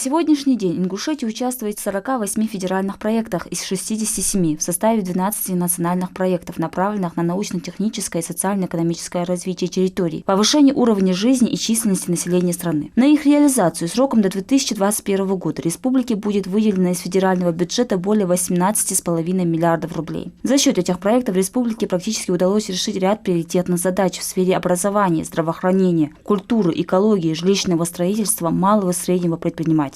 сегодняшний день Ингушетия участвует в 48 федеральных проектах из 67 в составе 12 национальных проектов, направленных на научно-техническое и социально-экономическое развитие территорий, повышение уровня жизни и численности населения страны. На их реализацию сроком до 2021 года республике будет выделено из федерального бюджета более 18,5 миллиардов рублей. За счет этих проектов республике практически удалось решить ряд приоритетных задач в сфере образования, здравоохранения, культуры, экологии, жилищного строительства, малого и среднего предпринимательства.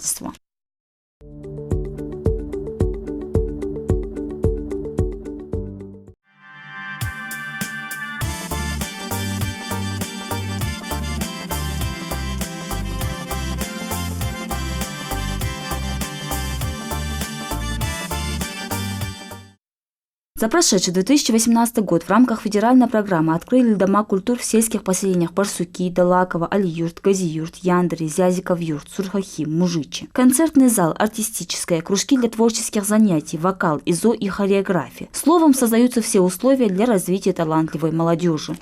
За прошедший 2018 год в рамках федеральной программы открыли дома культур в сельских поселениях Барсуки, Далаково, Али-Юрт, Гази-Юрт, Яндри, Зязиков-Юрт, Сурхахим, Мужичи. Концертный зал, артистическое, кружки для творческих занятий, вокал, ИЗО и хореография. Словом, создаются все условия для развития талантливой молодежи.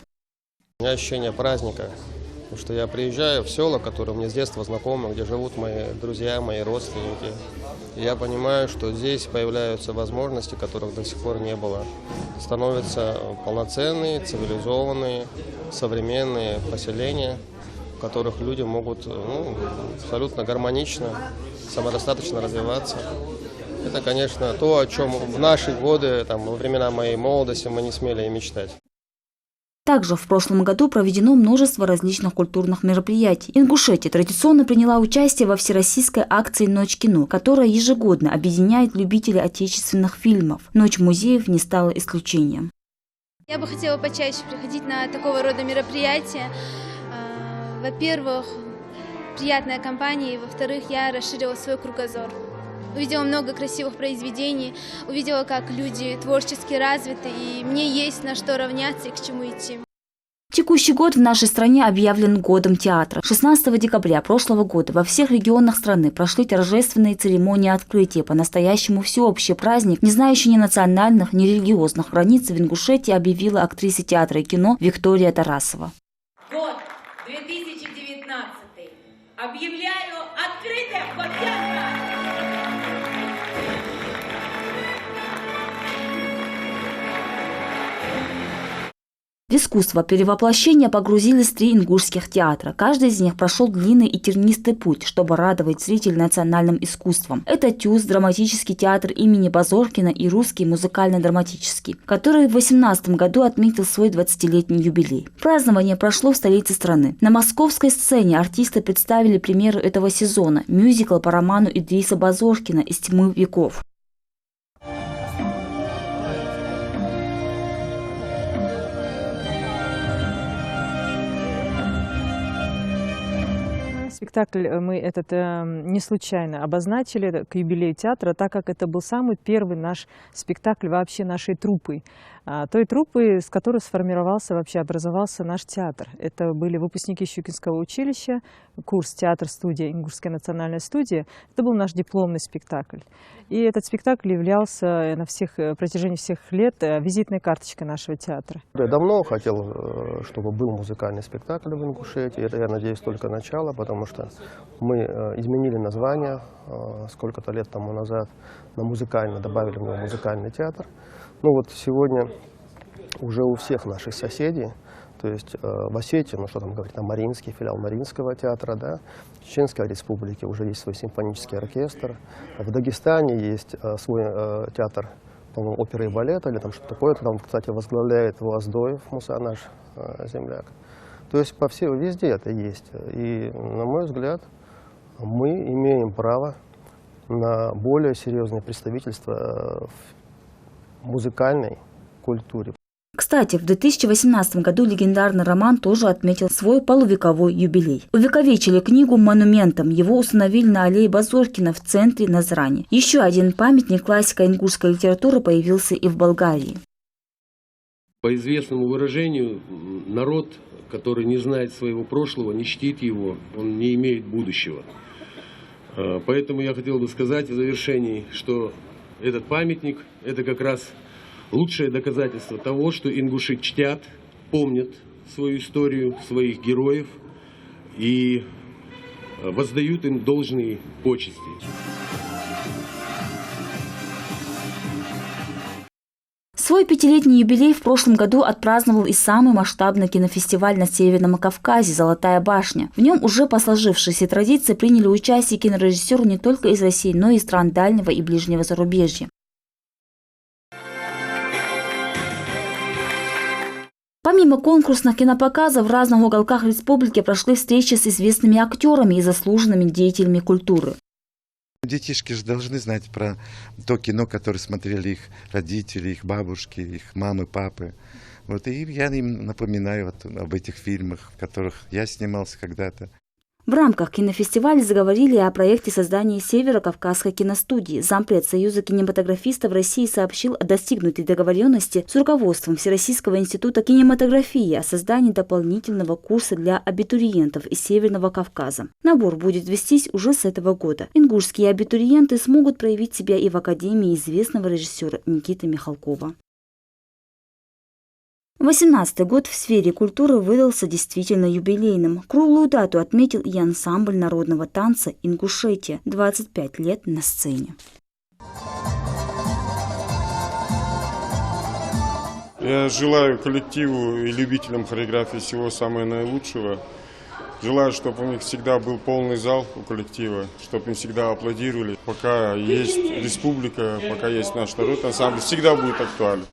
У меня ощущение праздника, потому что я приезжаю в села, которые мне с детства знакомы, где живут мои друзья, мои родственники. И я понимаю, что здесь появляются возможности, которых до сих пор не было. Становятся полноценные, цивилизованные, современные поселения, в которых люди могут абсолютно гармонично, самодостаточно развиваться. Это, конечно, то, о чем в наши годы, во времена моей молодости, мы не смели и мечтать. Также в прошлом году проведено множество различных культурных мероприятий. Ингушетия традиционно приняла участие во всероссийской акции «Ночь кино», которая ежегодно объединяет любителей отечественных фильмов. «Ночь музеев» не стала исключением. Я бы хотела почаще приходить на такого рода мероприятия. Во-первых, приятная компания, и во-вторых, я расширила свой кругозор. Увидела много красивых произведений, увидела, как люди творчески развиты, и мне есть на что равняться и к чему идти. Текущий год в нашей стране объявлен годом театра. 16 декабря прошлого года во всех регионах страны прошли торжественные церемонии открытия, по-настоящему всеобщий праздник, не знающий ни национальных, ни религиозных границ, в Ингушетии объявила актриса театра и кино Виктория Тарасова. Год 2019. Объявляю открытым год театра. В искусство перевоплощения погрузились 3 ингушских театра. Каждый из них прошел длинный и тернистый путь, чтобы радовать зрителей национальным искусством. Это ТЮЗ, драматический театр имени Базоркина и Русский музыкально-драматический, который в 2018 году отметил свой 20-летний юбилей. Празднование прошло в столице страны. На московской сцене артисты представили премьеру этого сезона – мюзикл по роману Идриса Базоркина «Из тьмы веков». Спектакль мы этот не случайно обозначили к юбилею театра, так как это был самый первый наш спектакль вообще нашей труппы. Той труппы, с которой сформировался, вообще образовался наш театр. Это были выпускники Щукинского училища, курс театр-студия, Ингушская национальная студия. Это был наш дипломный спектакль. И этот спектакль являлся на протяжении всех лет визитной карточкой нашего театра. Я давно хотел, чтобы был музыкальный спектакль в Ингушетии. Это, я надеюсь, только начало, потому что мы изменили название сколько-то лет тому назад на музыкальный, добавили в него музыкальный театр. Ну вот сегодня уже у всех наших соседей, то есть в Осетии, что там говорить, там Мариинский, филиал Мариинского театра, да, в Чеченской республике уже есть свой симфонический оркестр, в Дагестане есть свой театр, по-моему, оперы и балета или там что-то такое, там, кстати, возглавляет его Аздоев Муса, наш земляк. То есть везде это есть. И, на мой взгляд, мы имеем право на более серьезное представительство в музыкальной культуре. Кстати, в 2018 году легендарный роман тоже отметил свой полувековой юбилей. Увековечили книгу монументом, его установили на аллее Базоркина в центре Назрани. Еще один памятник классика ингушской литературы появился и в Болгарии. По известному выражению, народ, который не знает своего прошлого, не чтит его, он не имеет будущего. Поэтому я хотел бы сказать в завершении, что этот памятник – это как раз лучшее доказательство того, что ингуши чтят, помнят свою историю, своих героев и воздают им должные почести. Свой 5-летний юбилей в прошлом году отпраздновал и самый масштабный кинофестиваль на Северном Кавказе «Золотая башня». В нем уже по сложившейся традиции приняли участие кинорежиссеры не только из России, но и стран дальнего и ближнего зарубежья. Помимо конкурсных кинопоказов в разных уголках республики прошли встречи с известными актерами и заслуженными деятелями культуры. Детишки же должны знать про то кино, которое смотрели их родители, их бабушки, их мамы, папы. Вот, и я им напоминаю об этих фильмах, в которых я снимался когда-то. В рамках кинофестиваля заговорили о проекте создания Северо-Кавказской киностудии. Зампред Союза кинематографистов России сообщил о достигнутой договоренности с руководством Всероссийского института кинематографии о создании дополнительного курса для абитуриентов из Северного Кавказа. Набор будет вестись уже с этого года. Ингушские абитуриенты смогут проявить себя и в Академии известного режиссера Никиты Михалкова. 18-й год в сфере культуры выдался действительно юбилейным. Круглую дату отметил и ансамбль народного танца «Ингушетия» 25 лет на сцене. Я желаю коллективу и любителям хореографии всего самого наилучшего. Желаю, чтобы у них всегда был полный зал у коллектива, чтобы им всегда аплодировали. Пока есть республика, пока есть наш народ, ансамбль всегда будет актуален.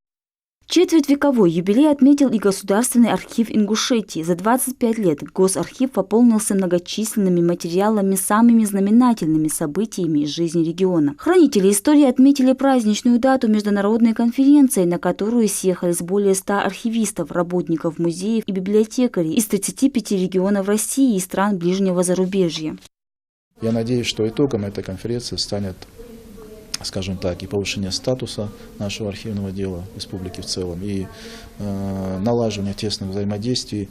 Четвертьвековой юбилей отметил и Государственный архив Ингушетии. За 25 лет Госархив пополнился многочисленными материалами с самыми знаменательными событиями из жизни региона. Хранители истории отметили праздничную дату международной конференции, на которую съехались более 100 архивистов, работников музеев и библиотекарей из 35 регионов России и стран ближнего зарубежья. Я надеюсь, что итогом этой конференции станет, скажем так, и повышение статуса нашего архивного дела республики в целом, и налаживание тесных взаимодействий,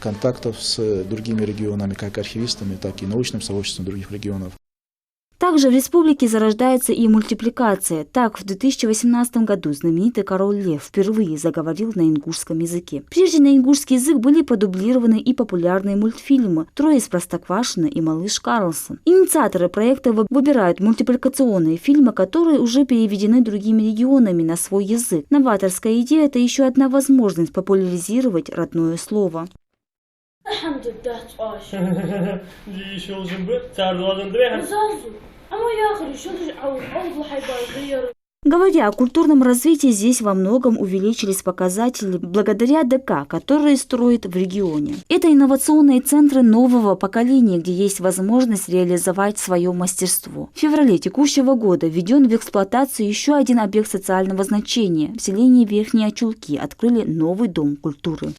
контактов с другими регионами, как архивистами, так и научным сообществом других регионов. Также в республике зарождается и мультипликация. Так, в 2018 году знаменитый король Лев впервые заговорил на ингушском языке. Прежде на ингушский язык были продублированы и популярные мультфильмы «Трое из Простоквашино» и «Малыш Карлсон». Инициаторы проекта выбирают мультипликационные фильмы, которые уже переведены другими регионами на свой язык. Новаторская идея – это еще одна возможность популяризировать родное слово. Говоря о культурном развитии, здесь во многом увеличились показатели благодаря ДК, которые строят в регионе. Это инновационные центры нового поколения, где есть возможность реализовать свое мастерство. В феврале текущего года введен в эксплуатацию еще один объект социального значения. В селении Верхние Очулки открыли новый дом культуры.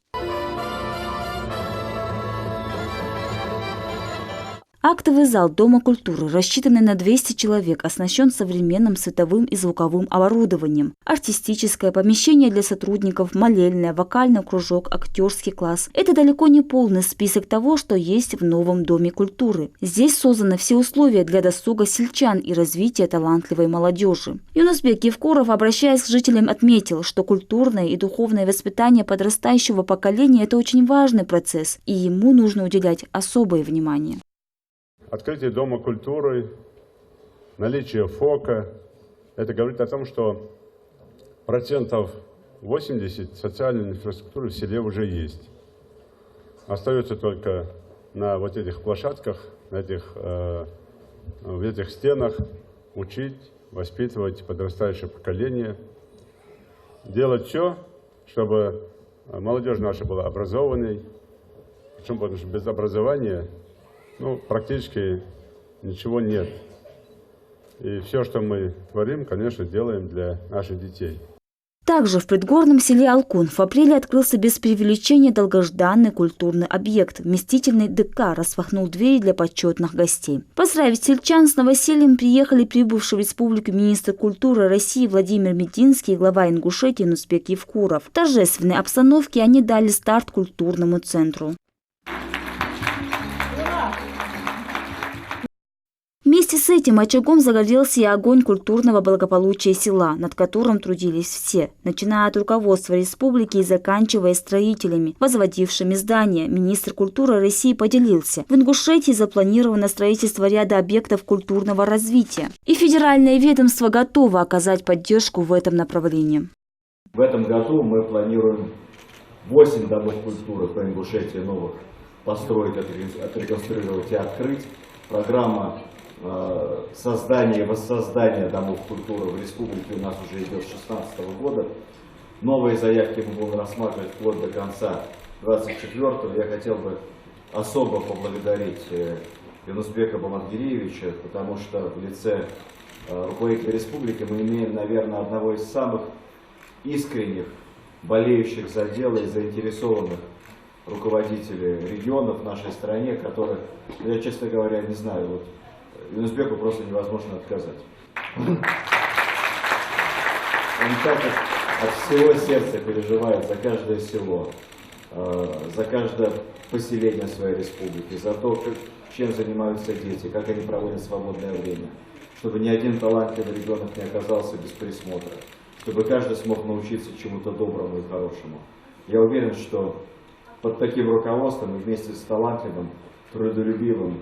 Актовый зал Дома культуры, рассчитанный на 200 человек, оснащен современным световым и звуковым оборудованием. Артистическое помещение для сотрудников, молельная, вокальный кружок, актерский класс. Это далеко не полный список того, что есть в новом Доме культуры. Здесь созданы все условия для досуга сельчан и развития талантливой молодежи. Юнусбек Евкуров, обращаясь к жителям, отметил, что культурное и духовное воспитание подрастающего поколения – это очень важный процесс, и ему нужно уделять особое внимание. Открытие Дома культуры, наличие ФОКа, это говорит о том, что 80% социальной инфраструктуры в селе уже есть. Остается только на вот этих площадках, в этих стенах учить, воспитывать подрастающее поколение, делать все, чтобы молодежь наша была образованной, причем потому что без образования практически ничего нет. И все, что мы творим, конечно, делаем для наших детей. Также в предгорном селе Алкун в апреле открылся без преувеличения долгожданный культурный объект. Вместительный ДК распахнул двери для почетных гостей. Поздравить сельчан с новосельем приехали прибывший в республику министр культуры России Владимир Мединский и глава Ингушетии Нусбек Евкуров. В торжественной обстановке они дали старт культурному центру. Вместе с этим очагом загорелся и огонь культурного благополучия села, над которым трудились все, начиная от руководства республики и заканчивая строителями, возводившими здания. Министр культуры России поделился: в Ингушетии запланировано строительство ряда объектов культурного развития, и федеральное ведомство готово оказать поддержку в этом направлении. В этом году мы планируем 8 домов культуры по Ингушетии новых построить, отреконструировать и открыть. Программа создания и воссоздания домов культуры в республике у нас уже идет с 2016 года. Новые заявки мы будем рассматривать вплоть до конца 2024-го. Я хотел бы особо поблагодарить Юнусбека Бамангириевича, потому что в лице руководителя республики мы имеем, наверное, одного из самых искренних, болеющих за дело и заинтересованных руководителей регионов в нашей стране, которых, я, честно говоря, не знаю, вот Юнусбеку просто невозможно отказать. Он так от всего сердца переживает за каждое село, за каждое поселение своей республики, за то, чем занимаются дети, как они проводят свободное время, чтобы ни один талантливый ребенок не оказался без присмотра, чтобы каждый смог научиться чему-то доброму и хорошему. Я уверен, что под таким руководством и вместе с талантливым, трудолюбивым,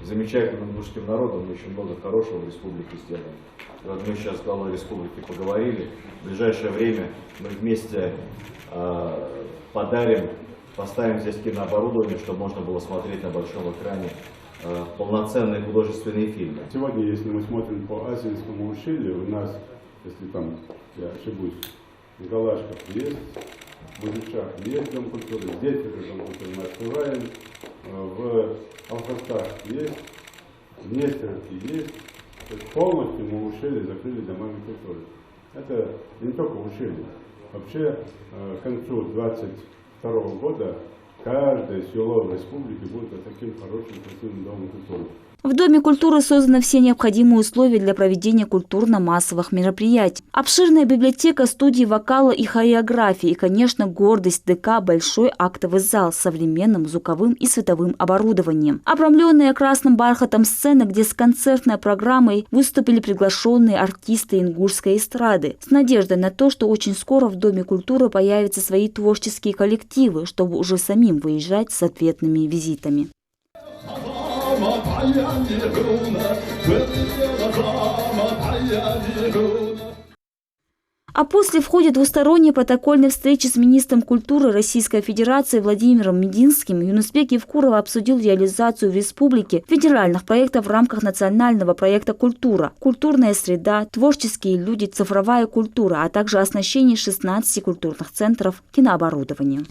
замечательным ингушским народом мы еще много хорошего в республике сделаем. Вот мы сейчас с главой республики поговорили. В ближайшее время мы вместе поставим здесь кинооборудование, чтобы можно было смотреть на большом экране полноценные художественные фильмы. Сегодня, если мы смотрим по Азинскому ущелью, у нас, если там, я ошибусь, в Галашках есть, в Бузичах есть Дом культуры, здесь уже Дом культуры мы открываем, в Алхастах есть, в Нестеровке есть. То есть полностью мы ущелье закрыли домами культуры. Это не только ущелье. Вообще, к концу 2022 года каждое село в республике будет таким хорошим, красивым домом культуры. В Доме культуры созданы все необходимые условия для проведения культурно-массовых мероприятий. Обширная библиотека, студии вокала и хореографии и, конечно, гордость ДК – большой актовый зал с современным звуковым и световым оборудованием. Обрамленная красным бархатом сцена, где с концертной программой выступили приглашенные артисты ингушской эстрады. С надеждой на то, что очень скоро в Доме культуры появятся свои творческие коллективы, чтобы уже самим выезжать с ответными визитами. А после в ходе двусторонней протокольной встречи с министром культуры Российской Федерации Владимиром Мединским Юнусбек Евкуров обсудил реализацию в республике федеральных проектов в рамках национального проекта «Культура», «Культурная среда», «Творческие люди», «Цифровая культура», а также оснащение 16 культурных центров кинооборудованием.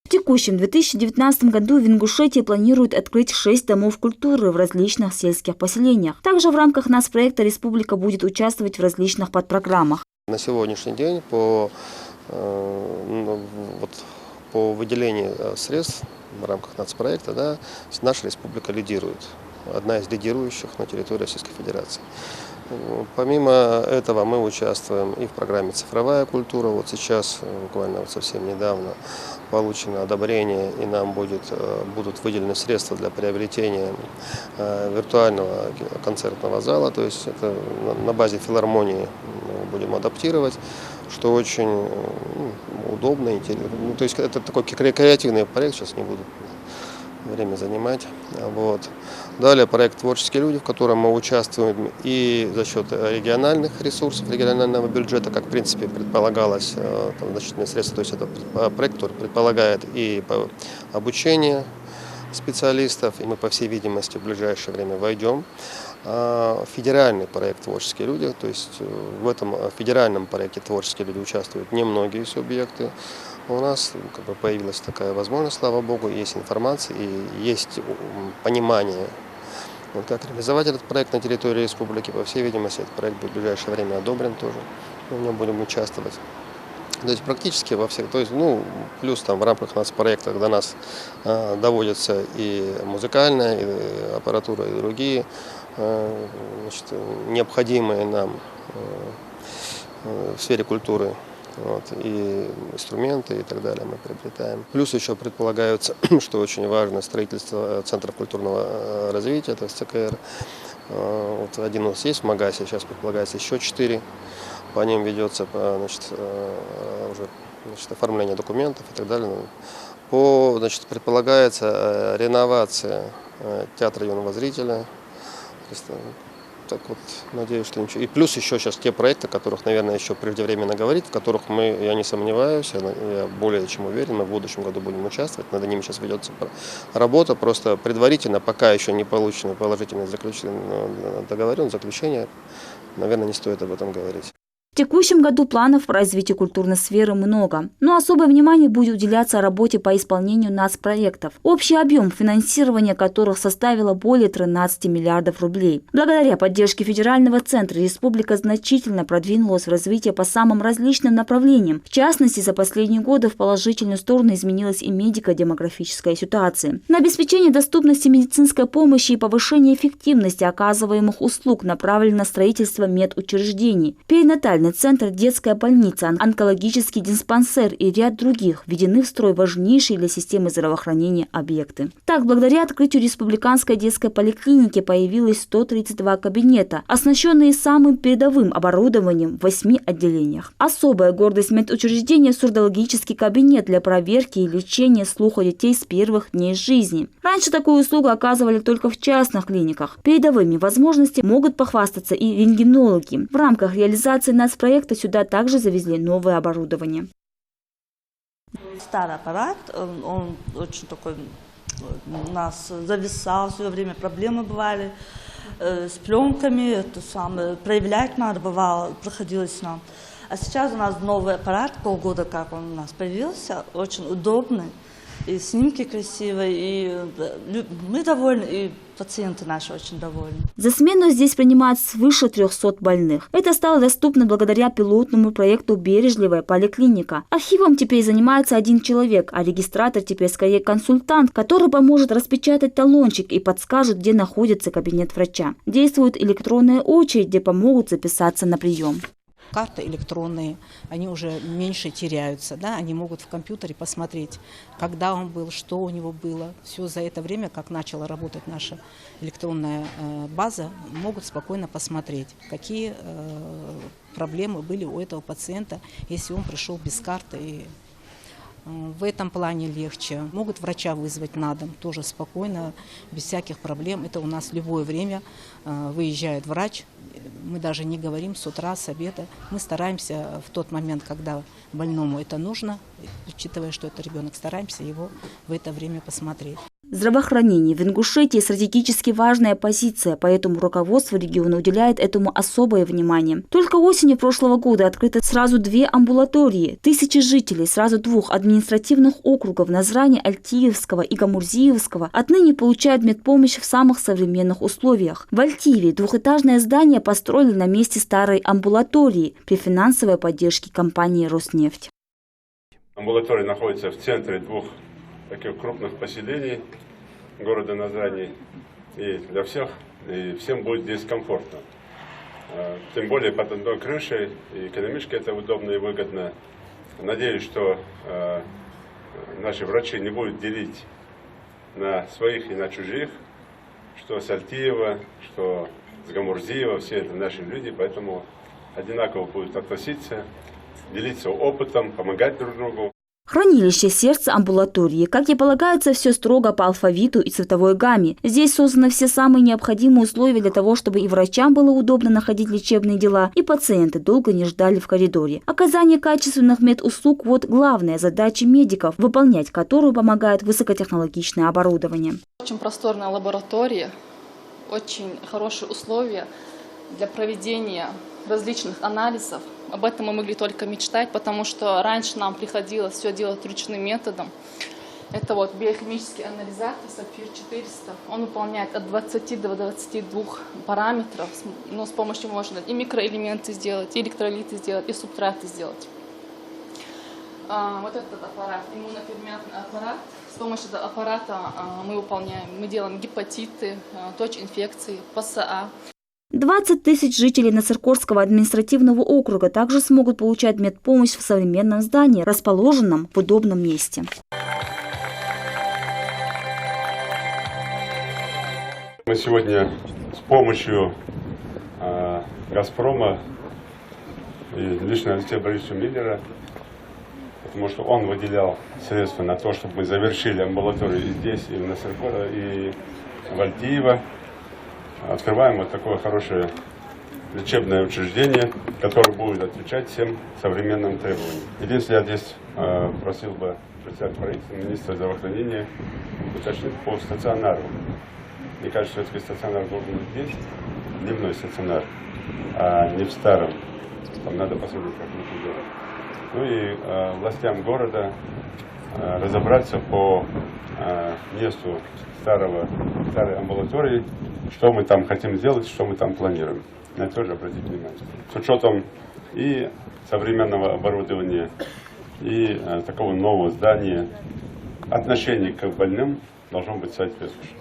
В текущем 2019 году в Ингушетии планируют открыть 6 домов культуры в различных сельских поселениях. Также в рамках нацпроекта республика будет участвовать в различных подпрограммах. На сегодняшний день по выделению средств в рамках нацпроекта, наша республика лидирует. Одна из лидирующих на территории Российской Федерации. Помимо этого мы участвуем и в программе «Цифровая культура». Вот сейчас, буквально совсем недавно, получено одобрение, и нам будут выделены средства для приобретения виртуального концертного зала. То есть это на базе филармонии мы будем адаптировать, что очень удобно и интересно. То есть это такой креативный проект, сейчас не буду время занимать. Вот. Далее проект «Творческие люди», в котором мы участвуем и за счет региональных ресурсов, регионального бюджета, как в принципе предполагалось, там значительные средства. То есть это проект, который предполагает и обучение специалистов, и мы, по всей видимости, в ближайшее время войдем. Федеральный проект «Творческие люди», то есть в этом федеральном проекте «Творческие люди» участвуют немногие субъекты. У нас появилась такая возможность, слава богу, есть информация и есть понимание, как реализовать этот проект на территории республики. По всей видимости, этот проект будет в ближайшее время одобрен тоже, мы в нем будем участвовать. То есть практически во всех, плюс там в рамках нацпроекта до нас доводится и музыкальная, и аппаратура, и другие необходимые нам в сфере культуры. И инструменты и так далее мы приобретаем. Плюс еще предполагается, что очень важно, строительство центров культурного развития, это ЦКР. Вот один у нас есть в Магасе, сейчас предполагается еще 4. По ним ведется уже оформление документов и так далее. Предполагается реновация театра юного зрителя. Так вот, надеюсь, что ничего. И плюс еще сейчас те проекты, о которых, наверное, еще преждевременно говорить, в которых я не сомневаюсь, я более чем уверен, мы в будущем году будем участвовать. Над ними сейчас ведется работа. Просто предварительно, пока еще не получено положительное заключение, наверное, не стоит об этом говорить. В текущем году планов по развитию культурной сферы много, но особое внимание будет уделяться работе по исполнению нацпроектов, общий объем финансирования которых составило более 13 миллиардов рублей. Благодаря поддержке Федерального центра республика значительно продвинулась в развитии по самым различным направлениям. В частности, за последние годы в положительную сторону изменилась и медико-демографическая ситуация. На обеспечение доступности медицинской помощи и повышение эффективности оказываемых услуг направлено на строительство медучреждений, перинатальный центр, детская больница, онкологический диспансер и ряд других введены в строй важнейшие для системы здравоохранения объекты. Так, благодаря открытию республиканской детской поликлиники появилось 132 кабинета, оснащенные самым передовым оборудованием в 8 отделениях. Особая гордость медучреждения – сурдологический кабинет для проверки и лечения слуха детей с первых дней жизни. Раньше такую услугу оказывали только в частных клиниках. Передовыми возможностями могут похвастаться и рентгенологи. В рамках реализации нацпроекта сюда также завезли новое оборудование. Старый аппарат, он очень такой, у нас зависал, все время проблемы бывали с пленками, проявлять надо бывало, приходилось нам. А сейчас у нас новый аппарат, полгода как он у нас появился, очень удобный, и снимки красивые, и мы довольны, и пациенты наши очень довольны. За смену здесь принимают свыше 300 больных. Это стало доступно благодаря пилотному проекту «Бережливая поликлиника». Архивом теперь занимается один человек, а регистратор теперь скорее консультант, который поможет распечатать талончик и подскажет, где находится кабинет врача. Действует электронная очередь, где помогут записаться на прием. Карты электронные, они уже меньше теряются, да? Они могут в компьютере посмотреть, когда он был, что у него было. Все за это время, как начала работать наша электронная база, могут спокойно посмотреть, какие проблемы были у этого пациента, если он пришел без карты. И в этом плане легче. Могут врача вызвать на дом, тоже спокойно, без всяких проблем. Это у нас в любое время выезжает врач. Мы даже не говорим с утра, с обеда. Мы стараемся в тот момент, когда больному это нужно, учитывая, что это ребенок, стараемся его в это время посмотреть. Здравоохранение в Ингушетии стратегически важная позиция, поэтому руководство региона уделяет этому особое внимание. Только осенью прошлого года открыты сразу 2 амбулатории, 1000 жителей сразу 2 административных округов Назрани, Альтиевского и Гамурзиевского отныне получают медпомощь в самых современных условиях. В Альтиеве 2-этажное здание построили на месте старой амбулатории при финансовой поддержке компании «Роснефть». Амбулатория находится в центре 2 таких крупных поселений города Назрани, и для всех, и всем будет здесь комфортно. Тем более под одной крышей, и экономически это удобно и выгодно. Надеюсь, что наши врачи не будут делить на своих и на чужих, что с Альтиева, что с Гамурзиева, все это наши люди, поэтому одинаково будут относиться, делиться опытом, помогать друг другу. Хранилище сердца амбулатории, как и полагается, все строго по алфавиту и цветовой гамме. Здесь созданы все самые необходимые условия для того, чтобы и врачам было удобно находить лечебные дела, и пациенты долго не ждали в коридоре. Оказание качественных медуслуг – вот главная задача медиков, выполнять которую помогает высокотехнологичное оборудование. Очень просторная лаборатория, очень хорошие условия для проведения различных анализов. Об этом мы могли только мечтать, потому что раньше нам приходилось все делать ручным методом. Это вот биохимический анализатор Сапфир 400. Он выполняет от 20 до 22 параметров, но с помощью можно и микроэлементы сделать, и электролиты сделать, и субстраты сделать. Вот этот аппарат, иммуноферментный аппарат. С помощью этого аппарата мы делаем гепатиты, ТОЧ-инфекции, ПСА. 20 тысяч жителей Насыркорского административного округа также смогут получать медпомощь в современном здании, расположенном в удобном месте. Мы сегодня с помощью «Газпрома» и лично Алексея Борисовича Миллера, потому что он выделял средства на то, чтобы мы завершили амбулаторию и здесь, и в Насыркода, и в Альтиево. Открываем вот такое хорошее лечебное учреждение, которое будет отвечать всем современным требованиям. Единственное, я здесь просил бы председателя правительства, министра здравоохранения уточнить по стационару. Мне кажется, все-таки стационар должен быть здесь, дневной стационар, а не в старом. Там надо посмотреть, как это делать. Ну и властям города разобраться по месту старой амбулатории, что мы там хотим сделать, что мы там планируем. На это тоже обратить внимание. С учетом и современного оборудования, и такого нового здания, отношение к больным должно быть соответствующим.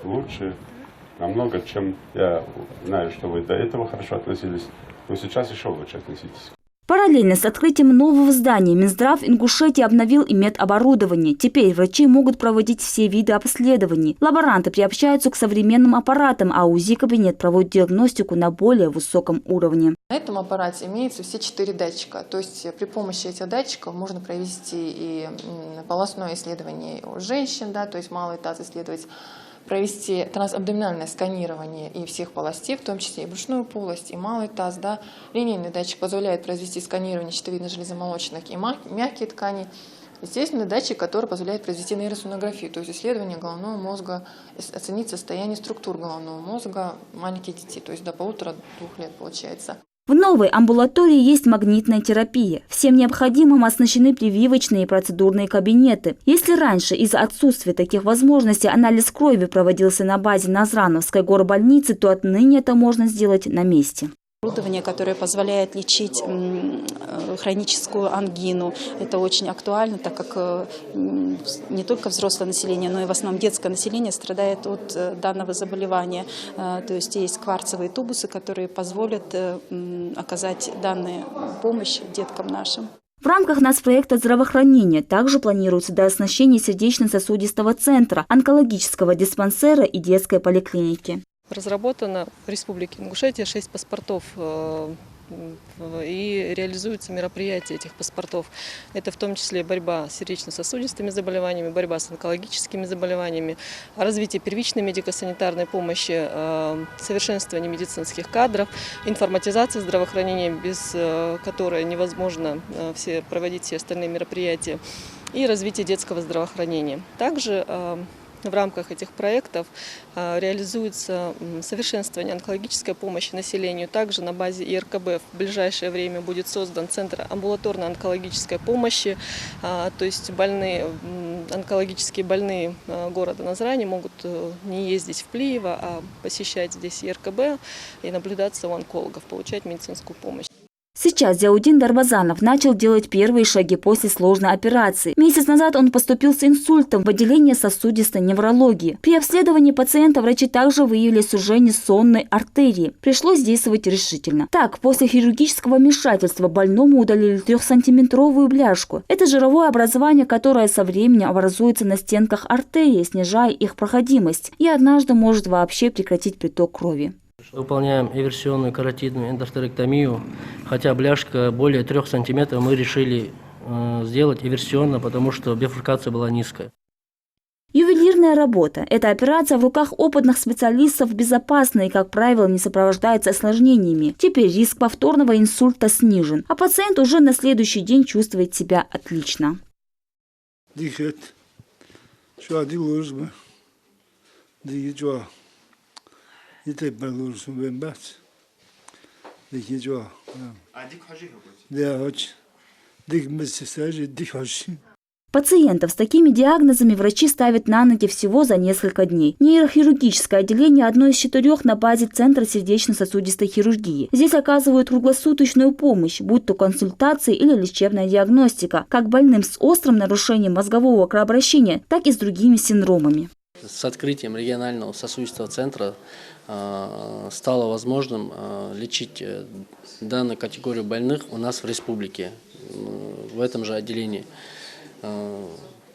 Лучше намного, чем я знаю, что вы до этого хорошо относились, но сейчас еще лучше относитесь. Параллельно с открытием нового здания Минздрав Ингушетии обновил и медоборудование. Теперь врачи могут проводить все виды обследований. Лаборанты приобщаются к современным аппаратам, а УЗИ-кабинет проводит диагностику на более высоком уровне. На этом аппарате имеются все 4 датчика. То есть при помощи этих датчиков можно провести и полостное исследование у женщин, да, то есть малый таз исследовать, провести трансабдоминальное сканирование и всех полостей, в том числе и брюшную полость, и малый таз. Да. Линейный датчик позволяет произвести сканирование щитовидно-железомолочных и мягкие ткани. Естественный датчик, который позволяет произвести нейросонографию, то есть исследование головного мозга, оценить состояние структур головного мозга маленьких детей, то есть до 1,5–2 лет получается. В новой амбулатории есть магнитная терапия. Всем необходимым оснащены прививочные и процедурные кабинеты. Если раньше из-за отсутствия таких возможностей анализ крови проводился на базе Назрановской горбольницы, то отныне это можно сделать на месте. Оборудование, которое позволяет лечить хроническую ангину. Это очень актуально, так как не только взрослое население, но и в основном детское население страдает от данного заболевания. То есть есть кварцевые тубусы, которые позволят оказать данную помощь деткам нашим. В рамках нацпроекта здравоохранения также планируется дооснащение сердечно-сосудистого центра, онкологического диспансера и детской поликлиники. Разработано в Республике Ингушетия 6 паспортов и реализуются мероприятия этих паспортов. Это в том числе борьба с сердечно-сосудистыми заболеваниями, борьба с онкологическими заболеваниями, развитие первичной медико-санитарной помощи, совершенствование медицинских кадров, информатизация здравоохранения, без которой невозможно проводить все остальные мероприятия, и развитие детского здравоохранения. Также в рамках этих проектов реализуется совершенствование онкологической помощи населению. Также на базе ИРКБ в ближайшее время будет создан Центр амбулаторной онкологической помощи. То есть онкологические больные города Назрани могут не ездить в Плиево, а посещать здесь ИРКБ и наблюдаться у онкологов, получать медицинскую помощь. Сейчас Зиаудин Дарбазанов начал делать первые шаги после сложной операции. Месяц назад он поступил с инсультом в отделение сосудистой неврологии. При обследовании пациента врачи также выявили сужение сонной артерии. Пришлось действовать решительно. Так, после хирургического вмешательства больному удалили 3-сантиметровую бляшку. Это жировое образование, которое со временем образуется на стенках артерии, снижая их проходимость, и однажды может вообще прекратить приток крови. Выполняем эверсионную каротидную эндостерэктомию, хотя бляшка более 3 сантиметров мы решили сделать эверсионно, потому что бифуркация была низкая. Ювелирная работа. Эта операция в руках опытных специалистов безопасна и, как правило, не сопровождается осложнениями. Теперь риск повторного инсульта снижен, а пациент уже на следующий день чувствует себя отлично. Пациентов с такими диагнозами врачи ставят на ноги всего за несколько дней. Нейрохирургическое отделение – одно из 4 на базе Центра сердечно-сосудистой хирургии. Здесь оказывают круглосуточную помощь, будь то консультации или лечебная диагностика, как больным с острым нарушением мозгового кровообращения, так и с другими синдромами. С открытием регионального сосудистого центра стало возможным лечить данную категорию больных у нас в республике, в этом же отделении.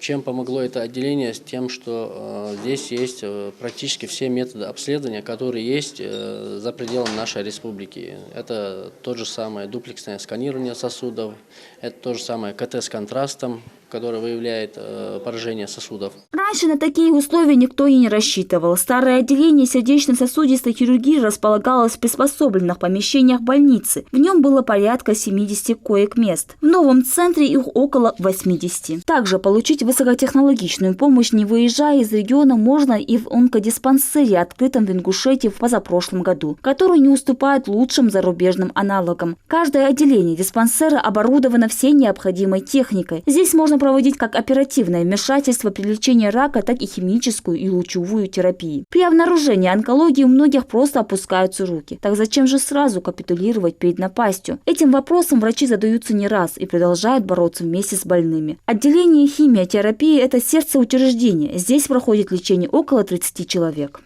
Чем помогло это отделение? С тем, что здесь есть практически все методы обследования, которые есть за пределами нашей республики. Это то же самое дуплексное сканирование сосудов, это то же самое КТ с контрастом, который выявляет поражение сосудов. Раньше на такие условия никто и не рассчитывал. Старое отделение сердечно-сосудистой хирургии располагалось в приспособленных помещениях больницы. В нем было порядка 70 коек-мест. В новом центре их около 80. Также получить высокотехнологичную помощь, не выезжая из региона, можно и в онкодиспансере, открытом в Ингушетии в позапрошлом году, который не уступает лучшим зарубежным аналогам. Каждое отделение диспансера оборудовано всей необходимой техникой. Здесь можно проводить как оперативное вмешательство при лечении рака, так и химическую и лучевую терапии. При обнаружении онкологии у многих просто опускаются руки. Так зачем же сразу капитулировать перед напастью? Этим вопросом врачи задаются не раз и продолжают бороться вместе с больными. Отделение химиотерапии – это сердце учреждения. Здесь проходит лечение около 30 человек.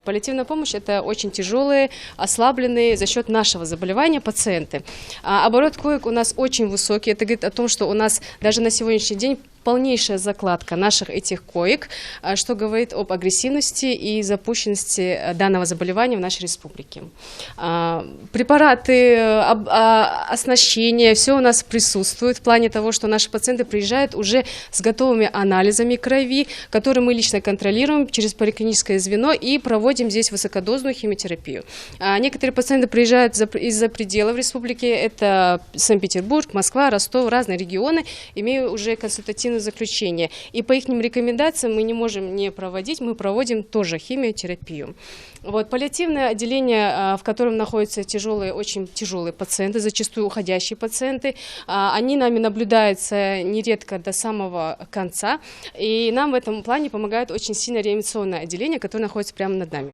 Паллиативная помощь – это очень тяжелые, ослабленные за счет нашего заболевания пациенты. Оборот коек у нас очень высокий. Это говорит о том, что у нас даже на сегодняшний день полнейшая закладка наших этих коек, что говорит об агрессивности и запущенности данного заболевания в нашей республике. Препараты, оснащение, все у нас присутствует в плане того, что наши пациенты приезжают уже с готовыми анализами крови, которые мы лично контролируем через поликлиническое звено и проводим здесь высокодозную химиотерапию. Некоторые пациенты приезжают из-за пределов республики, это Санкт-Петербург, Москва, Ростов, разные регионы, имеют уже консультативное заключение. И по их рекомендациям мы не можем не проводить, мы проводим тоже химиотерапию. Вот, паллиативное отделение, в котором находятся очень тяжелые пациенты, зачастую уходящие пациенты, они нами наблюдаются нередко до самого конца. И нам в этом плане помогает очень сильно реанимационное отделение, которое находится прямо над нами.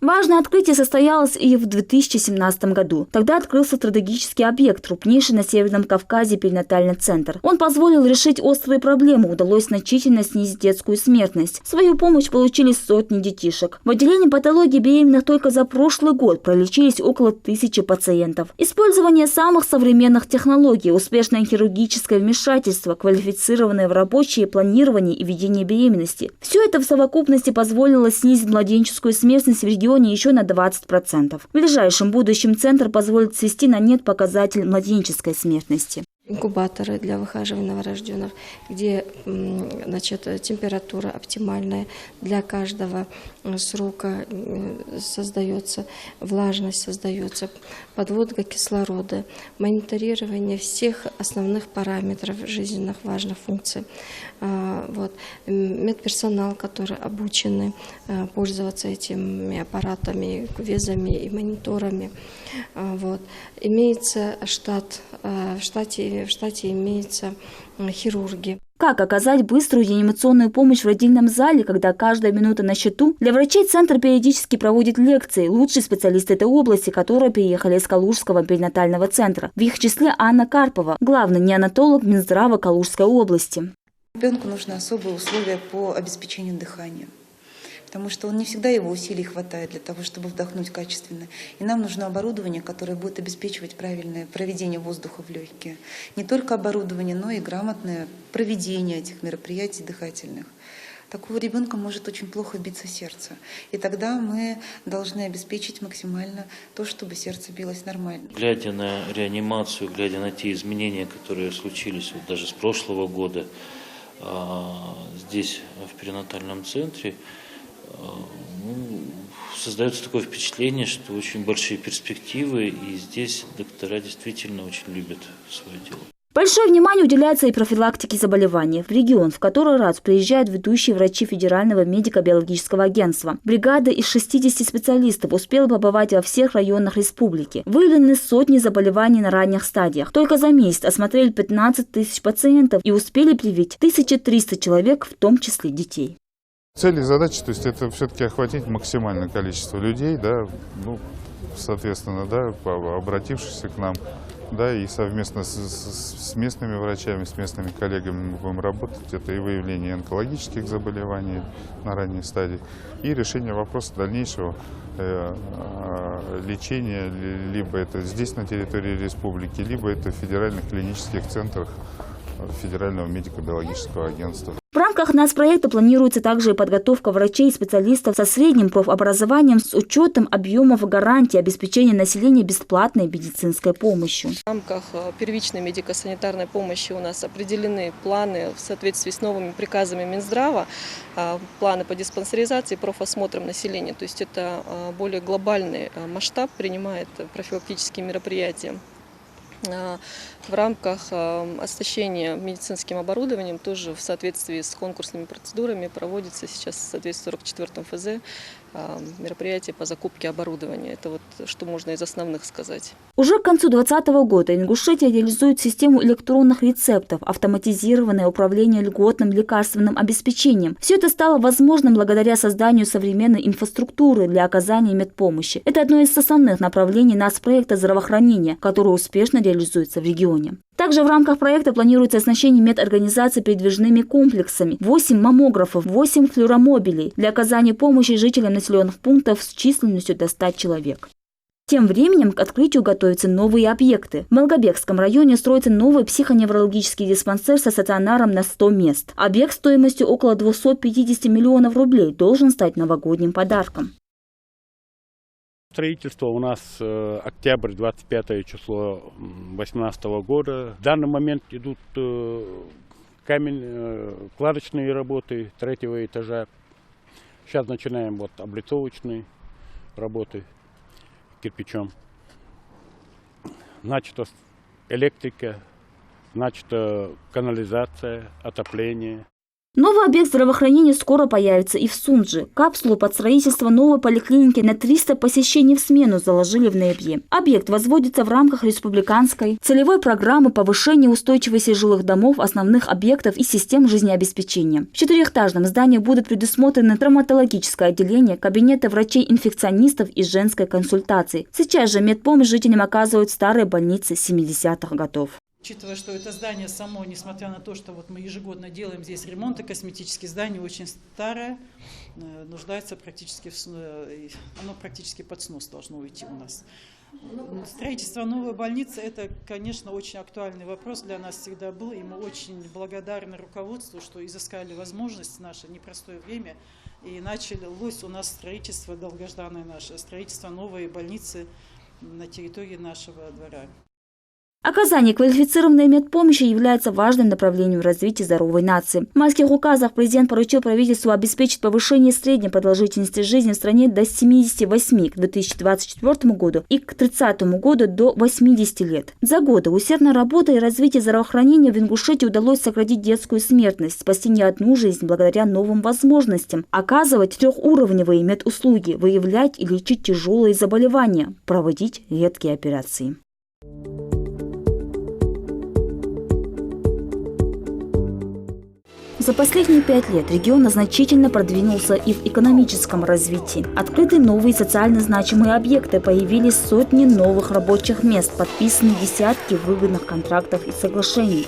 Важное открытие состоялось и в 2017 году. Тогда открылся стратегический объект, крупнейший на Северном Кавказе перинатальный центр. Он позволил решить острые проблемы, удалось значительно снизить детскую смертность. Свою помощь получили сотни детишек. В отделении патологии беременных только за прошлый год пролечились около 1000 пациентов. Использование самых современных технологий, успешное хирургическое вмешательство, квалифицированное в рабочее планирование и ведение беременности. Все это в совокупности позволило снизить младенческую смертность в регионе еще на 20%. В ближайшем будущем центр позволит свести на нет показатель младенческой смертности. Инкубаторы для выхаживания новорожденных, где температура оптимальная для каждого срока создается, влажность создается, подводка кислорода, мониторирование всех основных параметров жизненных важных функций. Вот. Медперсонал, который обучены пользоваться этими аппаратами, кувезами и мониторами. Вот. Имеется штат, в штате имеются хирурги. Как оказать быструю реанимационную помощь в родильном зале, когда каждая минута на счету? Для врачей центр периодически проводит лекции. Лучшие специалисты этой области, которые приехали из Калужского перинатального центра. В их числе Анна Карпова, главный неонатолог Минздрава Калужской области. Ребенку нужны особые условия по обеспечению дыхания, потому что не всегда его усилий хватает для того, чтобы вдохнуть качественно. И нам нужно оборудование, которое будет обеспечивать правильное проведение воздуха в легкие. Не только оборудование, но и грамотное проведение этих мероприятий дыхательных. Такого ребенка может очень плохо биться сердце. И тогда мы должны обеспечить максимально то, чтобы сердце билось нормально. Глядя на реанимацию, глядя на те изменения, которые случились даже с прошлого года здесь, в перинатальном центре, создается такое впечатление, что очень большие перспективы, и здесь доктора действительно очень любят свое дело. Большое внимание уделяется и профилактике заболеваний. В регион в который раз приезжают ведущие врачи Федерального медико-биологического агентства. Бригада из 60 специалистов успела побывать во всех районах республики. Выявлены сотни заболеваний на ранних стадиях. Только за месяц осмотрели 15 тысяч пациентов и успели привить 1300 человек, в том числе детей. Цель и задача, то есть это все-таки охватить максимальное количество людей, да, соответственно, да, обратившихся к нам. Да, и совместно с местными врачами, с местными коллегами мы будем работать. Это и выявление онкологических заболеваний на ранней стадии, и решение вопроса дальнейшего лечения, либо это здесь на территории республики, либо это в федеральных клинических центрах Федерального медико-биологического агентства. В рамках нацпроекта планируется также и подготовка врачей и специалистов со средним профобразованием с учетом объемов гарантии обеспечения населения бесплатной медицинской помощью. В рамках первичной медико-санитарной помощи у нас определены планы в соответствии с новыми приказами Минздрава, планы по диспансеризации и профосмотрам населения. То есть это более глобальный масштаб принимает профилактические мероприятия. В рамках оснащения медицинским оборудованием тоже в соответствии с конкурсными процедурами проводится сейчас в соответствии с 44-м ФЗ мероприятие по закупке оборудования. Это вот что можно из основных сказать. Уже к концу 2020 года Ингушетия реализует систему электронных рецептов, автоматизированное управление льготным лекарственным обеспечением. Все это стало возможным благодаря созданию современной инфраструктуры для оказания медпомощи. Это одно из основных направлений нацпроекта здравоохранения, которое успешно реализуется в регионе. Также в рамках проекта планируется оснащение медорганизаций передвижными комплексами, 8 маммографов, 8 флюоромобилей для оказания помощи жителям населенных пунктов с численностью до 100 человек. Тем временем к открытию готовятся новые объекты. В Малгобекском районе строится новый психоневрологический диспансер со стационаром на 100 мест. Объект стоимостью около 250 миллионов рублей должен стать новогодним подарком. Строительство у нас октябрь, 25 число 2018 года. В данный момент идут кладочные работы 3-го этажа. Сейчас начинаем вот облицовочные работы кирпичом. Начата электрика, начата канализация, отопление. Новый объект здравоохранения скоро появится и в Сунджи. Капсулу под строительство новой поликлиники на 300 посещений в смену заложили в ноябре. Объект возводится в рамках республиканской целевой программы повышения устойчивости жилых домов, основных объектов и систем жизнеобеспечения. В 4-этажном здании будут предусмотрены травматологическое отделение, кабинеты врачей-инфекционистов и женской консультации. Сейчас же медпомощь жителям оказывают старые больницы 70-х годов. Учитывая, что это здание само, несмотря на то, что вот мы ежегодно делаем здесь ремонты косметические, здание очень старое, нуждается практически оно практически под снос должно уйти у нас. Строительство новой больницы – это, конечно, очень актуальный вопрос для нас всегда был, и мы очень благодарны руководству, что изыскали возможность в наше непростое время, и началось у нас строительство, долгожданное наше, строительство новой больницы на территории нашего двора. Оказание квалифицированной медпомощи является важным направлением развития здоровой нации. В майских указах президент поручил правительству обеспечить повышение средней продолжительности жизни в стране до 78 к 2024 году и к 2030 году до 80 лет. За годы усердной работы и развития здравоохранения в Ингушетии удалось сократить детскую смертность, спасти не одну жизнь благодаря новым возможностям, оказывать 3-уровневые медуслуги, выявлять и лечить тяжелые заболевания, проводить редкие операции. За последние 5 лет регион значительно продвинулся и в экономическом развитии. Открыты новые социально значимые объекты, появились сотни новых рабочих мест, подписаны десятки выгодных контрактов и соглашений.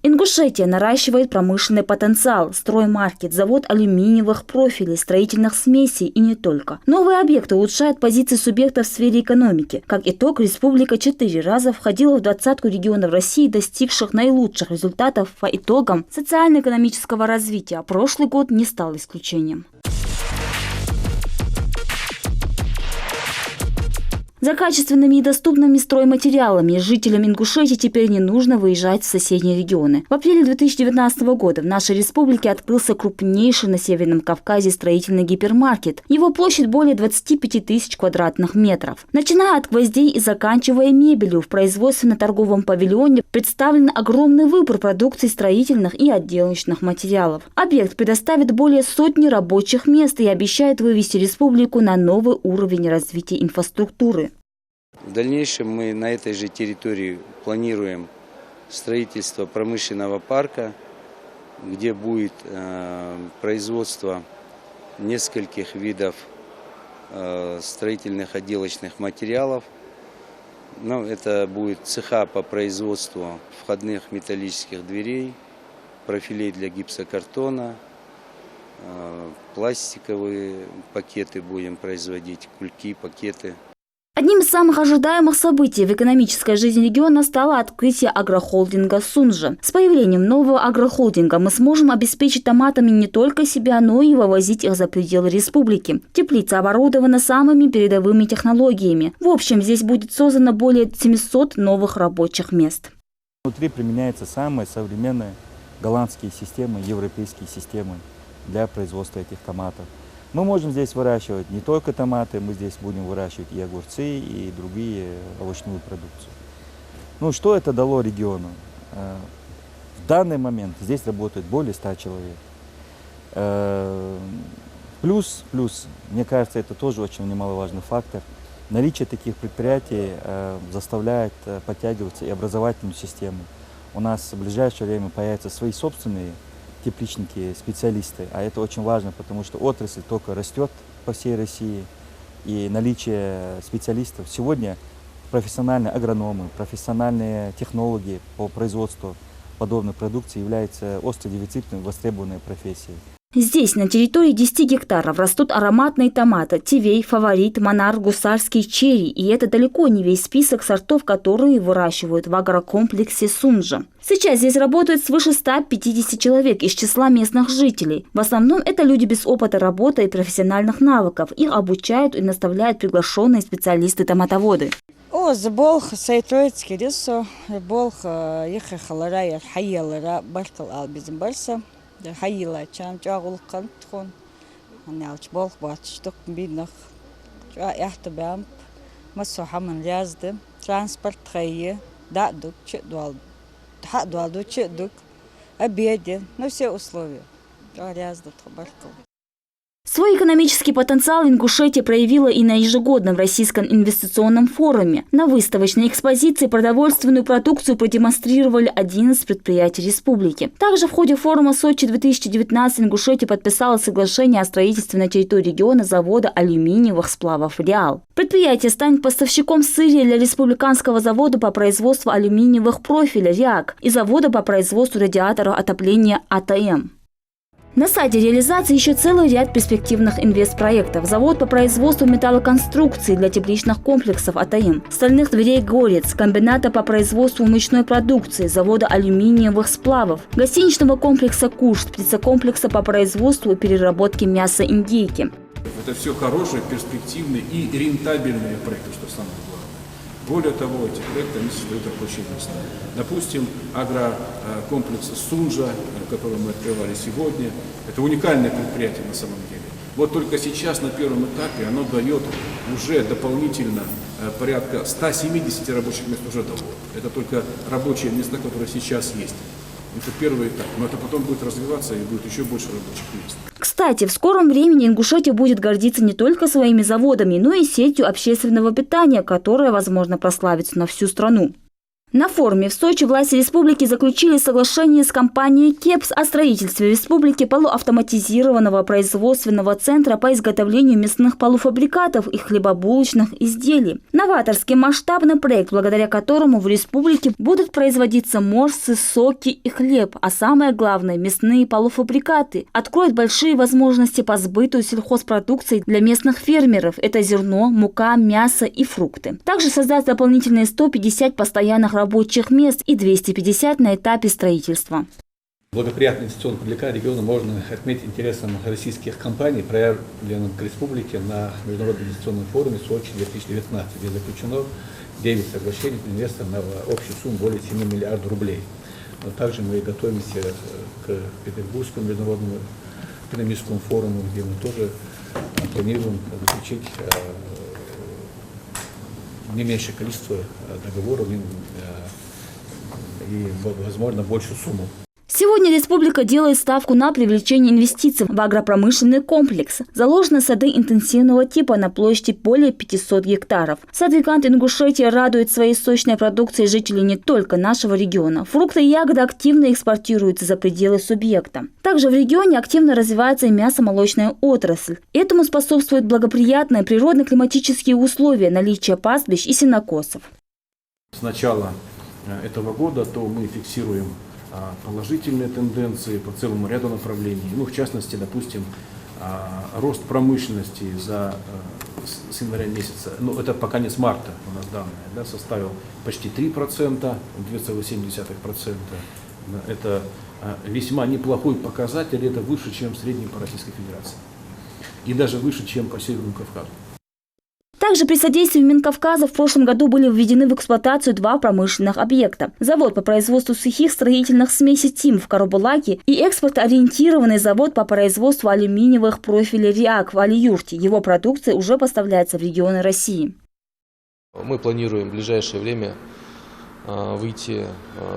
Ингушетия наращивает промышленный потенциал, строймаркет, завод алюминиевых профилей, строительных смесей и не только. Новые объекты улучшают позиции субъектов в сфере экономики. Как итог, республика 4 раза входила в 20-ку регионов России, достигших наилучших результатов по итогам социально-экономического развития. Прошлый год не стал исключением. За качественными и доступными стройматериалами жителям Ингушетии теперь не нужно выезжать в соседние регионы. В апреле 2019 года в нашей республике открылся крупнейший на Северном Кавказе строительный гипермаркет. Его площадь более 25 тысяч квадратных метров. Начиная от гвоздей и заканчивая мебелью, в производственно-торговом павильоне представлен огромный выбор продукции строительных и отделочных материалов. Объект предоставит более сотни рабочих мест и обещает вывести республику на новый уровень развития инфраструктуры. В дальнейшем мы на этой же территории планируем строительство промышленного парка, где будет производство нескольких видов строительных отделочных материалов. Это будет цеха по производству входных металлических дверей, профилей для гипсокартона, пластиковые пакеты будем производить, кульки, пакеты. Одним из самых ожидаемых событий в экономической жизни региона стало открытие агрохолдинга «Сунжа». С появлением нового агрохолдинга мы сможем обеспечить томатами не только себя, но и вывозить их за пределы республики. Теплица оборудована самыми передовыми технологиями. В общем, здесь будет создано более 700 новых рабочих мест. Внутри применяются самые современные голландские системы, европейские системы для производства этих томатов. Мы можем здесь выращивать не только томаты, мы здесь будем выращивать и огурцы, и другие овощную продукцию. Ну, что это дало региону? В данный момент здесь работает более 100 человек. Плюс, мне кажется, это тоже очень немаловажный фактор. Наличие таких предприятий заставляет подтягиваться и образовательную систему. У нас в ближайшее время появятся свои собственные тепличники, специалисты, а это очень важно, потому что отрасль только растет по всей России, и наличие специалистов. Сегодня профессиональные агрономы, профессиональные технологи по производству подобной продукции являются остро дефицитной, востребованной профессией. Здесь, на территории 10 гектаров, растут ароматные томаты – Тивей, Фаворит, Монарх, Гусарский, Черри. И это далеко не весь список сортов, которые выращивают в агрокомплексе «Сунжа». Сейчас здесь работает свыше 150 человек из числа местных жителей. В основном это люди без опыта работы и профессиональных навыков. Их обучают и наставляют приглашенные специалисты-томатоводы. Болх Сайтроицкий рисо, Болх Ехахалара, Хайелара, Баркал Албизимбарса. Хайла, чам чагулкан тхон, аналч болх батшток биднах, яхтабам, масухаман рязды, транспорт хайе, дадук, чедуал, дадуалду чедук, обеды, но все условия, рязды тхабаркал. Свой экономический потенциал Ингушетия проявила и на ежегодном Российском инвестиционном форуме. На выставочной экспозиции продовольственную продукцию продемонстрировали 11 предприятий республики. Также в ходе форума Сочи-2019 Ингушетия подписала соглашение о строительстве на территории региона завода алюминиевых сплавов «Реал». Предприятие станет поставщиком сырья для республиканского завода по производству алюминиевых профилей «РИАК» и завода по производству радиаторов отопления «АТМ». На стадии реализации еще целый ряд перспективных инвестпроектов. Завод по производству металлоконструкций для тепличных комплексов АТМ, стальных дверей «Горец», комбината по производству мучной продукции, завода алюминиевых сплавов, гостиничного комплекса «Курс», птицекомплекса по производству и переработке мяса индейки. Это все хорошие, перспективные и рентабельные проекты, что самое главное. Более того, эти проекты они создают рабочие места. Допустим, агрокомплекс «Сунжа», который мы открывали сегодня, это уникальное предприятие на самом деле. Вот только сейчас на первом этапе оно дает уже дополнительно порядка 170 рабочих мест уже дало. Это только рабочие места, которые сейчас есть. Это первый этап, но это потом будет развиваться и будет еще больше рабочих мест. Кстати, в скором времени Ингушетия будет гордиться не только своими заводами, но и сетью общественного питания, которая, возможно, прославится на всю страну. На форуме в Сочи власти республики заключили соглашение с компанией КЕПС о строительстве в республике полуавтоматизированного производственного центра по изготовлению мясных полуфабрикатов и хлебобулочных изделий. Новаторский масштабный проект, благодаря которому в республике будут производиться морсы, соки и хлеб, а самое главное – мясные полуфабрикаты, откроет большие возможности по сбыту сельхозпродукции для местных фермеров – это зерно, мука, мясо и фрукты. Также создаст дополнительные 150 постоянных рабочих мест и 250 на этапе строительства. Благоприятный инвестиционный привлекание региона можно отметить интересом российских компаний, проявленным к республике на Международном инвестиционном форуме Сочи 2019, где заключено 9 соглашений с инвестором на общую сумму более 7 миллиардов рублей. Но также мы готовимся к Петербургскому международному экономическому форуму, где мы тоже планируем заключить не меньшее количество договоров и, возможно, большую сумму. Сегодня республика делает ставку на привлечение инвестиций в агропромышленный комплекс. Заложены сады интенсивного типа на площади более 500 гектаров. Сад-гигант Ингушетия радует своей сочной продукцией жителей не только нашего региона. Фрукты и ягоды активно экспортируются за пределы субъекта. Также в регионе активно развивается и мясомолочная отрасль. Этому способствуют благоприятные природно-климатические условия, наличие пастбищ и сенокосов. С начала этого года мы фиксируем положительные тенденции по целому ряду направлений. В частности, допустим, рост промышленности с января месяца, ну это пока не с марта у нас данные, да, составил почти 3%, 2,7%. Это весьма неплохой показатель, это выше, чем в среднем по Российской Федерации. И даже выше, чем по Северному Кавказу. Также при содействии Минкавказа в прошлом году были введены в эксплуатацию 2 промышленных объекта. Завод по производству сухих строительных смесей ТИМ в Карабулаке и экспортоориентированный завод по производству алюминиевых профилей РИАК в Али-Юрте. Его продукция уже поставляется в регионы России. Мы планируем в ближайшее время выйти,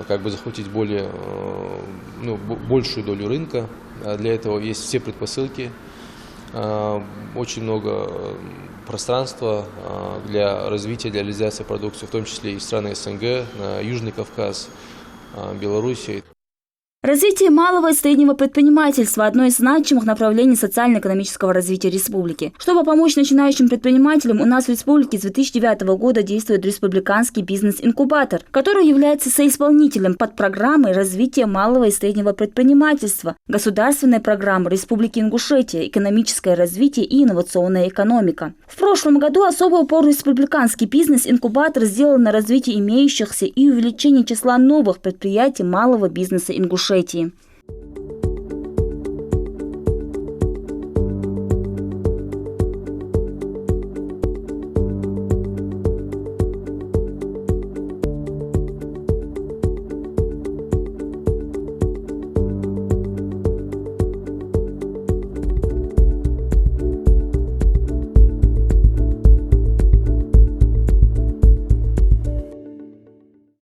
захватить большую долю рынка. Для этого есть все предпосылки. Очень много пространства для развития, для реализации продукции, в том числе и страны СНГ, Южный Кавказ, Белоруссия. Развитие малого и среднего предпринимательства – одно из значимых направлений социально-экономического развития республики. Чтобы помочь начинающим предпринимателям, у нас в республике с 2009 года действует республиканский бизнес-инкубатор, который является соисполнителем подпрограммы развития малого и среднего предпринимательства, государственной программы Республики Ингушетия «Экономическое развитие и инновационная экономика». В прошлом году особый упор республиканский бизнес-инкубатор сделал на развитие имеющихся и увеличение числа новых предприятий малого бизнеса Ингушетии.